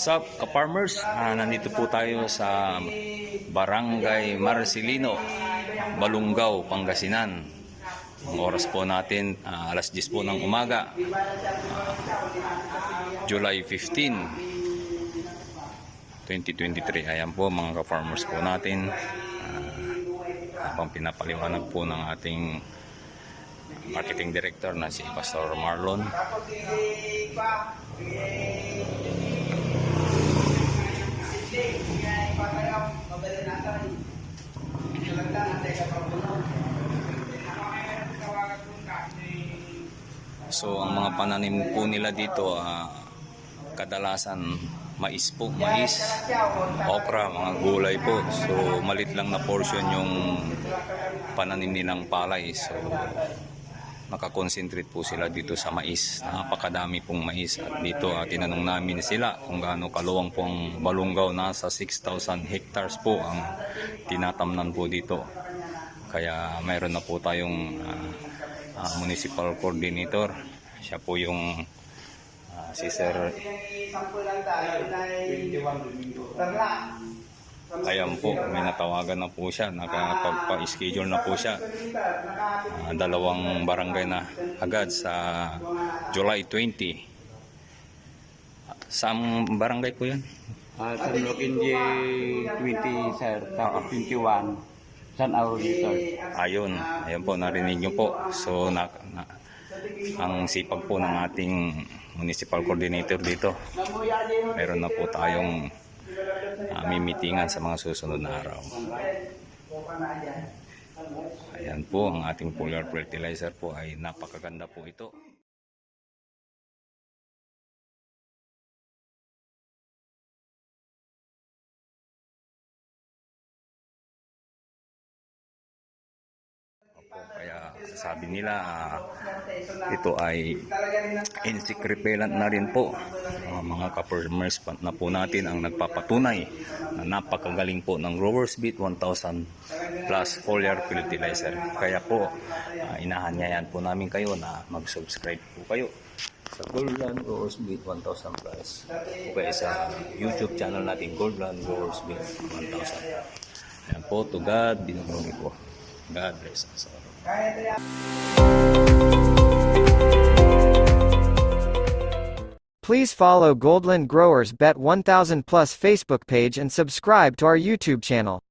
What's up, ka-farmers? Nandito po tayo sa Barangay Marcelino, Balungaw, Pangasinan. Ang oras po natin, alas 10 po ng umaga, July 15, 2023. Ayan po mga ka-farmers po natin. Habang pinapaliwanag po ng ating marketing director na si Pastor Marlon. So ang mga pananim po nila dito, kadalasan mais po, mais, okra, mga gulay po. So malit lang na portion yung pananim nilang palay. So nakakonsentrate po sila dito sa mais. Napakadami pong mais. At dito tinanong namin sila kung gaano kaluwang po ang Balungaw. Nasa 6,000 hectares po ang tinatamnan po dito. Kaya mayroon na po tayong municipal coordinator. Siya po yung si Sir. Ayan po, may natawagan na po siya, nakapagpa-schedule na po siya. Dalawang barangay na agad sa July 20. Saan barangay po yan? San Roque 20, sir, 21, San Aurelio. Ayun po, narinig nyo po. So, ang sipag po ng ating municipal coordinator dito. Meron na po tayong mimitingan sa mga susunod na araw. Ayan po, ang ating foliar fertilizer po ay napakaganda po ito. Kaya sabi nila ito ay insect repellent na rin po. Mga ka-farmers na po natin ang nagpapatunay na napakagaling po ng Growers Beat 1000 plus foliar fertilizer. Kaya po inahanyayan po namin kayo na mag-subscribe po kayo sa Goldland Growers Beat 1000 plus o kaya sa YouTube channel natin, Goldland Growers Beat 1000. Ayan po, to God be the glory po. God bless us all. Please follow Goldland Growers Bet 1000 Plus Facebook page and subscribe to our YouTube channel.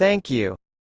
Thank you.